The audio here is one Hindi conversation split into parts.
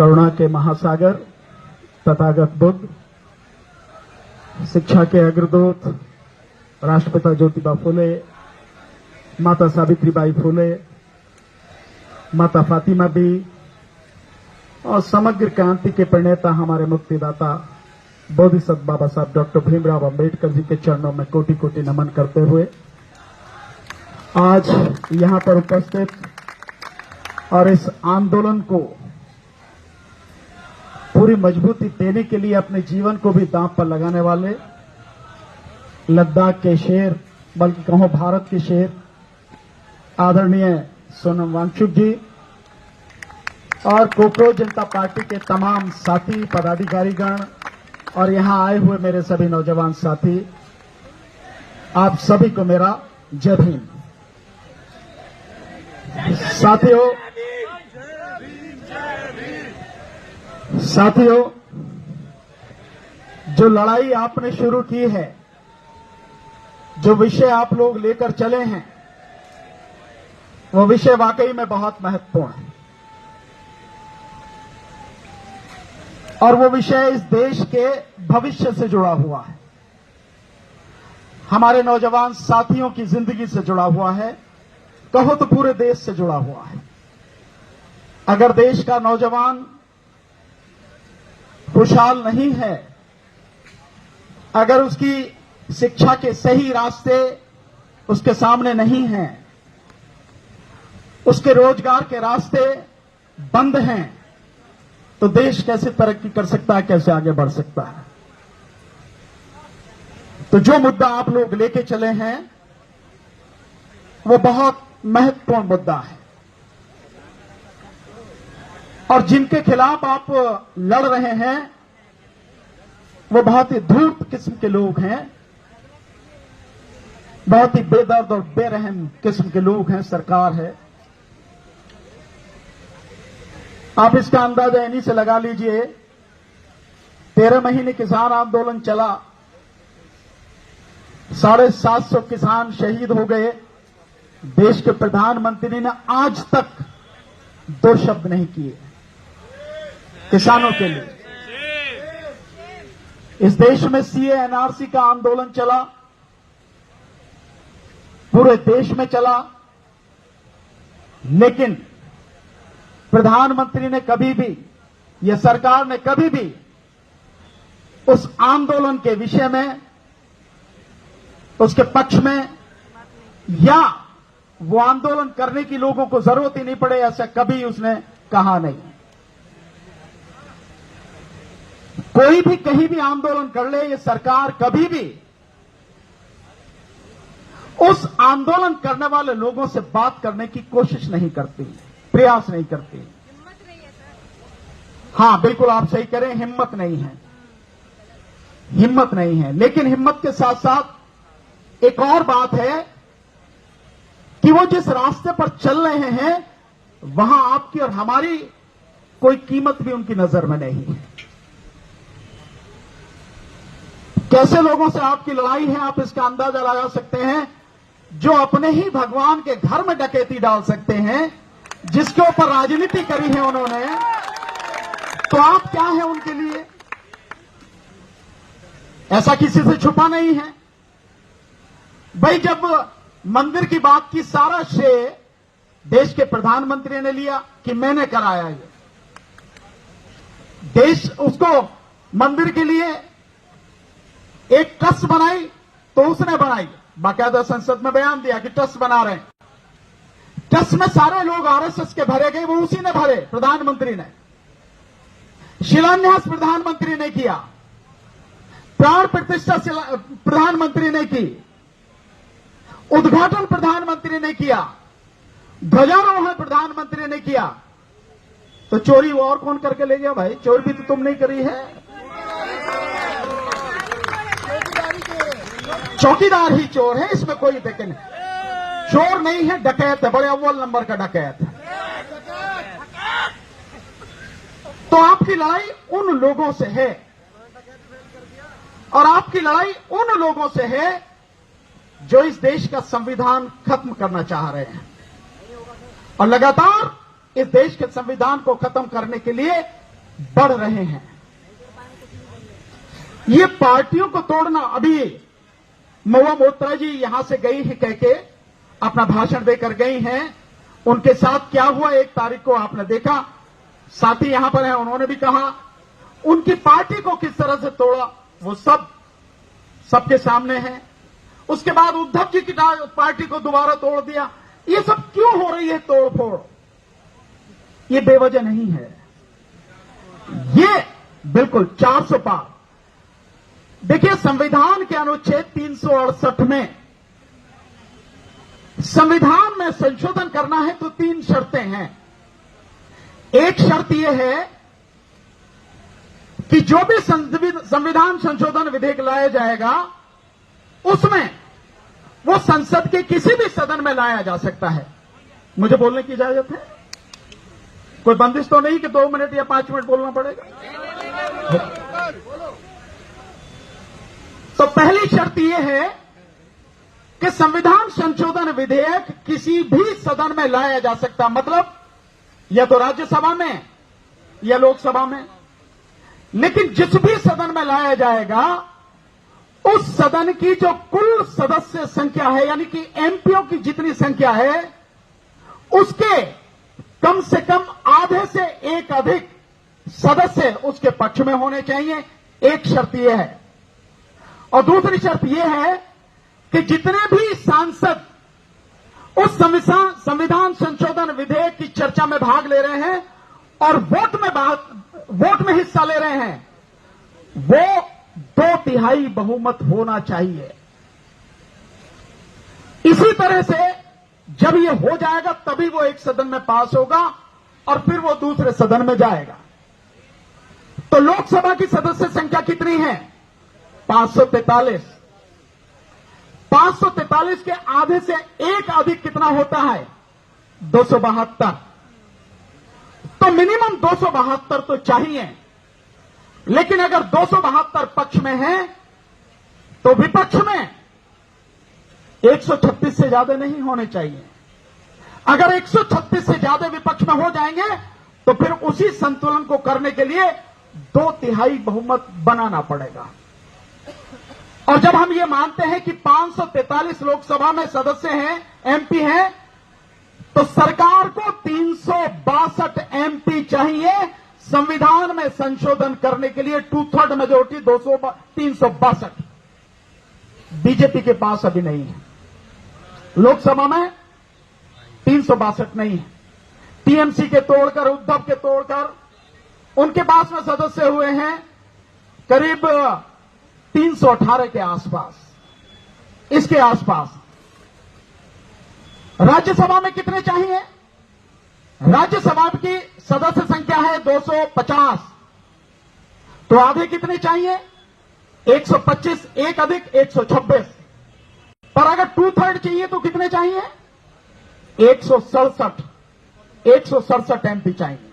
करुणा के महासागर तथागत बुद्ध, शिक्षा के अग्रदूत राष्ट्रपिता ज्योतिबा फुले, माता सावित्रीबाई फुले, माता फातिमा बी और समग्र क्रांति के प्रणेता हमारे मुक्तिदाता बोधिसत्व बाबा साहब डॉक्टर भीमराव अंबेडकर जी के चरणों में कोटि कोटि नमन करते हुए आज यहां पर उपस्थित और इस आंदोलन को पूरी मजबूती देने के लिए अपने जीवन को भी दांव पर लगाने वाले लद्दाख के शेर, बल्कि कहो भारत के शेर आदरणीय सोनम वांगचुक जी और कोकरोच जनता पार्टी के तमाम साथी पदाधिकारीगण और यहां आए हुए मेरे सभी नौजवान साथी, आप सभी को मेरा जय भीम। साथियों, जो लड़ाई आपने शुरू की है, जो विषय आप लोग लेकर चले हैं, वो विषय वाकई में बहुत महत्वपूर्ण है और वो विषय इस देश के भविष्य से जुड़ा हुआ है, हमारे नौजवान साथियों की जिंदगी से जुड़ा हुआ है, कहो तो पूरे देश से जुड़ा हुआ है। अगर देश का नौजवान खुशहाल नहीं है, अगर उसकी शिक्षा के सही रास्ते उसके सामने नहीं हैं, उसके रोजगार के रास्ते बंद हैं, तो देश कैसे तरक्की कर सकता है, कैसे आगे बढ़ सकता है। तो जो मुद्दा आप लोग लेके चले हैं वो बहुत महत्वपूर्ण मुद्दा है और जिनके खिलाफ आप लड़ रहे हैं वो बहुत ही धूर्त किस्म के लोग हैं, बहुत ही बेदर्द और बेरहम किस्म के लोग हैं, सरकार है। आप इसका अंदाजा इन्हीं से लगा लीजिए, 13 महीने किसान आंदोलन चला, 750 किसान शहीद हो गए, देश के प्रधानमंत्री ने आज तक 2 शब्द नहीं किए किसानों के लिए। इस देश में सीए एनआरसी का आंदोलन चला, पूरे देश में चला, लेकिन प्रधानमंत्री ने कभी भी, यह सरकार ने कभी भी उस आंदोलन के विषय में, उसके पक्ष में या वो आंदोलन करने की लोगों को जरूरत ही नहीं पड़े, ऐसा कभी उसने कहा नहीं। कोई भी कहीं भी आंदोलन कर ले, ये सरकार कभी भी उस आंदोलन करने वाले लोगों से बात करने की कोशिश नहीं करती, प्रयास नहीं करती। हां, बिल्कुल आप सही करें, हिम्मत नहीं है, हिम्मत नहीं है। लेकिन हिम्मत के साथ साथ एक और बात है कि वो जिस रास्ते पर चल रहे हैं वहां आपकी और हमारी कोई कीमत भी उनकी नजर में नहीं है। कैसे लोगों से आपकी लड़ाई है, आप इसका अंदाजा लगा सकते हैं। जो अपने ही भगवान के घर में डकैती डाल सकते हैं, जिसके ऊपर राजनीति करी है उन्होंने, तो आप क्या है उनके लिए? ऐसा किसी से छुपा नहीं है भाई। जब मंदिर की बात की, सारा श्रेय देश के प्रधानमंत्री ने लिया कि मैंने कराया ये। देश उसको मंदिर के लिए एक ट्रस्ट बनाई तो उसने बनाई, बाकायदा संसद में बयान दिया कि ट्रस्ट बना रहे हैं। ट्रस्ट में सारे लोग आरएसएस के भरे गए, वो उसी ने भरे, प्रधानमंत्री ने। शिलान्यास प्रधानमंत्री ने किया, प्राण प्रतिष्ठा प्रधानमंत्री ने की, उद्घाटन प्रधानमंत्री ने किया, ध्वजारोहण प्रधानमंत्री ने किया। तो चोरी और कौन करके ले गया भाई? चोरी भी तो तुम नहीं करी है, चौकीदार ही चोर है, इसमें कोई देखे नहीं। चोर नहीं है, डकैत है, बड़े अव्वल नंबर का डकैत है। तो आपकी लड़ाई उन लोगों से है और आपकी लड़ाई उन लोगों से है जो इस देश का संविधान खत्म करना चाह रहे हैं और लगातार इस देश के संविधान को खत्म करने के लिए बढ़ रहे हैं। ये पार्टियों को तोड़ना, अभी महुआ मोत्रा जी यहां से गई है कह के अपना भाषण देकर गई हैं, उनके साथ क्या हुआ 1 तारीख को आपने देखा, साथी यहां पर हैं, उन्होंने भी कहा उनकी पार्टी को किस तरह से तोड़ा, वो सबके सामने है। उसके बाद उद्धव जी की पार्टी को दोबारा तोड़ दिया। ये सब क्यों हो रही है तोड़फोड़? ये बेवजह नहीं है, ये बिल्कुल 400 पार। देखिए, संविधान के अनुच्छेद 368 में संविधान में संशोधन करना है तो 3 शर्तें हैं। एक शर्त यह है कि जो भी संविधान संशोधन विधेयक लाया जाएगा उसमें वो संसद के किसी भी सदन में लाया जा सकता है। मुझे बोलने की इजाजत है? कोई बंदिश तो नहीं कि 2 मिनट या 5 मिनट बोलना पड़ेगा? तो पहली शर्त यह है कि संविधान संशोधन विधेयक किसी भी सदन में लाया जा सकता, मतलब या तो राज्यसभा में या लोकसभा में, लेकिन जिस भी सदन में लाया जाएगा उस सदन की जो कुल सदस्य संख्या है, यानी कि एमपीओ की जितनी संख्या है, उसके कम से कम आधे से एक अधिक सदस्य उसके पक्ष में होने चाहिए। एक शर्त यह है। और दूसरी शर्त यह है कि जितने भी सांसद उस संविधान संशोधन विधेयक की चर्चा में भाग ले रहे हैं और वोट में हिस्सा ले रहे हैं, वो 2/3 बहुमत होना चाहिए। इसी तरह से जब ये हो जाएगा तभी वो एक सदन में पास होगा और फिर वो दूसरे सदन में जाएगा। तो लोकसभा की सदस्य संख्या कितनी है? 543। 543 के आधे से एक अधिक कितना होता है? 272। तो मिनिमम 272 तो चाहिए, लेकिन अगर 272 पक्ष में है तो विपक्ष में 136 से ज्यादा नहीं होने चाहिए। अगर 136 से ज्यादा विपक्ष में हो जाएंगे तो फिर उसी संतुलन को करने के लिए 2/3 बहुमत बनाना पड़ेगा। और जब हम ये मानते हैं कि 543 लोकसभा में सदस्य हैं, एमपी हैं, तो सरकार को 362 एमपी चाहिए संविधान में संशोधन करने के लिए। 2/3 मेजोरिटी 362 बीजेपी के पास अभी नहीं है। लोकसभा में 362 नहीं है। टीएमसी के तोड़कर, उद्धव के तोड़कर उनके पास में सदस्य हुए हैं करीब 318 के आसपास, इसके आसपास। राज्यसभा में कितने चाहिए? राज्यसभा की सदस्य संख्या है 250, तो आधे कितने चाहिए? 125, एक अधिक 126। पर अगर 2/3 चाहिए तो कितने चाहिए? 167 एमपी चाहिए।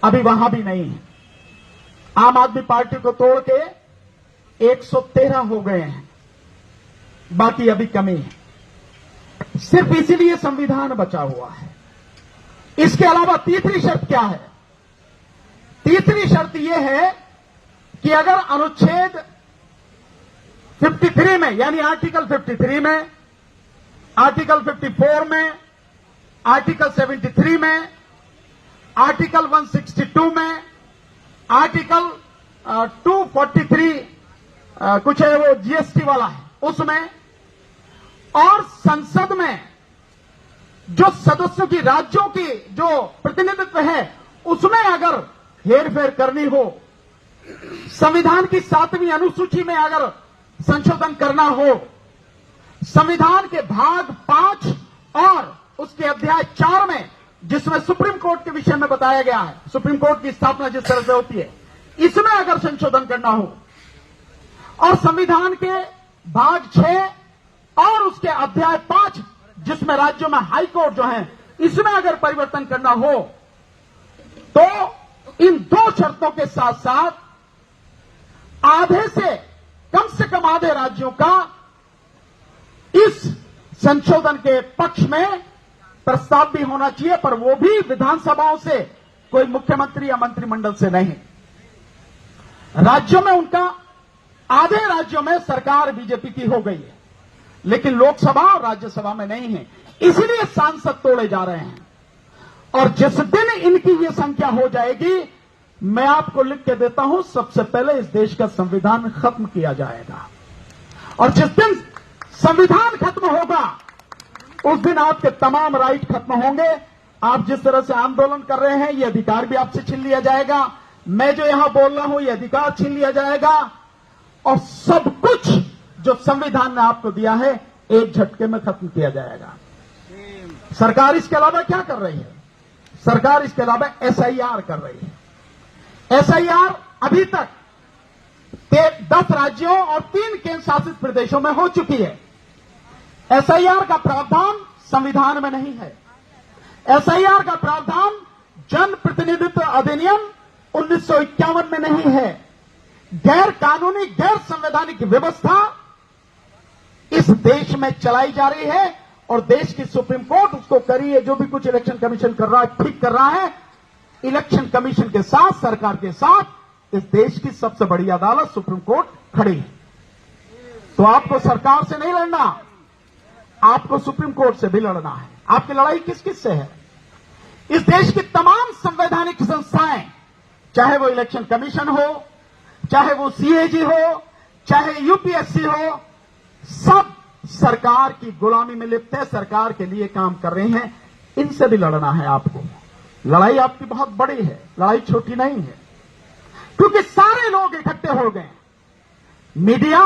अभी वहां भी नहीं है। आम आदमी पार्टी को तोड़ के 113 हो गए हैं, बाकी अभी कमी है। सिर्फ इसीलिए संविधान बचा हुआ है। इसके अलावा तीसरी शर्त क्या है? तीसरी शर्त यह है कि अगर अनुच्छेद 53 में, यानी आर्टिकल 53 में, आर्टिकल 54 में, आर्टिकल 73 में, आर्टिकल 162 में, आर्टिकल 243 कुछ है वो जीएसटी वाला है उसमें, और संसद में जो सदस्यों की, राज्यों की जो प्रतिनिधित्व है उसमें अगर हेरफेर करनी हो, संविधान की 7वीं अनुसूची में अगर संशोधन करना हो, संविधान के भाग 5 और उसके अध्याय 4 में, जिसमें सुप्रीम कोर्ट के विषय में बताया गया है, सुप्रीम कोर्ट की स्थापना जिस तरह से होती है, इसमें अगर संशोधन करना हो, और संविधान के भाग 6 और उसके अध्याय 5 जिसमें राज्यों में हाई कोर्ट जो है, इसमें अगर परिवर्तन करना हो, तो इन 2 शर्तों के साथ साथ आधे से कम आधे राज्यों का इस संशोधन के पक्ष में प्रस्ताव भी होना चाहिए, पर वो भी विधानसभाओं से कोई मुख्यमंत्री या मंत्रिमंडल से नहीं। राज्यों में उनका आधे राज्यों में सरकार बीजेपी की हो गई है, लेकिन लोकसभा और राज्यसभा में नहीं है, इसलिए सांसद तोड़े जा रहे हैं। और जिस दिन इनकी ये संख्या हो जाएगी, मैं आपको लिख के देता हूं, सबसे पहले इस देश का संविधान खत्म किया जाएगा। और जिस दिन संविधान खत्म होगा, उस दिन आपके तमाम राइट खत्म होंगे। आप जिस तरह से आंदोलन कर रहे हैं, ये अधिकार भी आपसे छीन लिया जाएगा। मैं जो यहां बोल रहा हूं, ये अधिकार छीन लिया जाएगा। और सब कुछ जो संविधान ने आपको दिया है, एक झटके में खत्म किया जाएगा। सरकार इसके अलावा क्या कर रही है? सरकार इसके अलावा एसआईआर कर रही है। एसआईआर अभी तक 10 राज्यों और 3 केंद्र शासित प्रदेशों में हो चुकी है। एसआईआर का प्रावधान संविधान में नहीं है। एसआईआर का प्रावधान जन प्रतिनिधित्व अधिनियम 1951 में नहीं है। गैर कानूनी, गैर संवैधानिक व्यवस्था इस देश में चलाई जा रही है और देश की सुप्रीम कोर्ट उसको करी है। जो भी कुछ इलेक्शन कमीशन कर रहा है, ठीक कर रहा है। इलेक्शन कमीशन के साथ, सरकार के साथ इस देश की सबसे बड़ी अदालत सुप्रीम कोर्ट खड़ी है। तो आपको सरकार से नहीं लड़ना, आपको सुप्रीम कोर्ट से भी लड़ना है। आपकी लड़ाई किस किस से है? इस देश की तमाम संवैधानिक संस्थाएं, चाहे वो इलेक्शन कमीशन हो, चाहे वो सीएजी हो, चाहे यूपीएससी हो, सब सरकार की गुलामी में लिप्त है, सरकार के लिए काम कर रहे हैं। इनसे भी लड़ना है आपको। लड़ाई आपकी बहुत बड़ी है, लड़ाई छोटी नहीं है, क्योंकि सारे लोग इकट्ठे हो गए। मीडिया,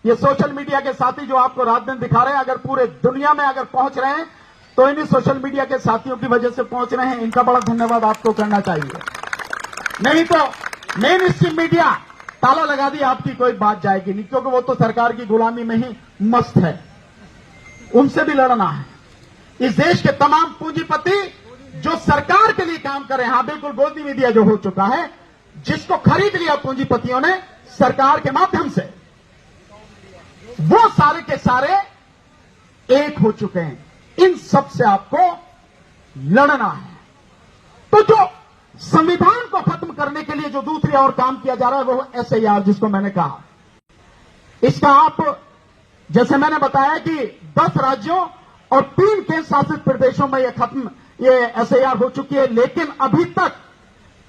ये सोशल मीडिया के साथी जो आपको रात दिन दिखा रहे हैं, अगर पूरे दुनिया में अगर पहुंच रहे हैं तो इन्हीं सोशल मीडिया के साथियों की वजह से पहुंच रहे हैं। इनका बड़ा धन्यवाद आपको करना चाहिए। नहीं तो मेन स्ट्रीम मीडिया ताला लगा दी, आपकी कोई बात जाएगी नहीं, क्योंकि वो तो सरकार की गुलामी में ही मस्त है। उनसे भी लड़ना है। इस देश के तमाम पूंजीपति जो सरकार के लिए काम कर रहे हैं, हाँ बिल्कुल, गोदी मीडिया जो हो चुका है, जिसको खरीद लिया पूंजीपतियों ने सरकार के माध्यम से, वो सारे के सारे एक हो चुके हैं। इन सब से आपको लड़ना है। तो जो संविधान को खत्म करने के लिए जो दूसरी ओर काम किया जा रहा है, वो एसआईआर, जिसको मैंने कहा, इसका आप, जैसे मैंने बताया कि 10 राज्यों और 3 केंद्र शासित प्रदेशों में ये एसआईआर हो चुकी है, लेकिन अभी तक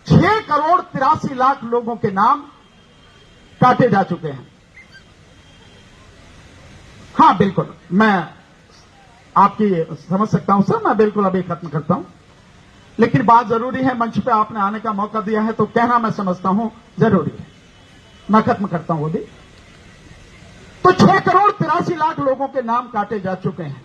6 करोड़ 83 लाख लोगों के नाम काटे जा चुके हैं। हाँ बिल्कुल, मैं आपकी समझ सकता हूं सर, मैं बिल्कुल अभी खत्म करता हूं, लेकिन बात जरूरी है। मंच पे आपने आने का मौका दिया है, तो कहना मैं समझता हूं जरूरी है। मैं खत्म करता हूं अभी। तो 6 करोड़ 83 लाख लोगों के नाम काटे जा चुके हैं।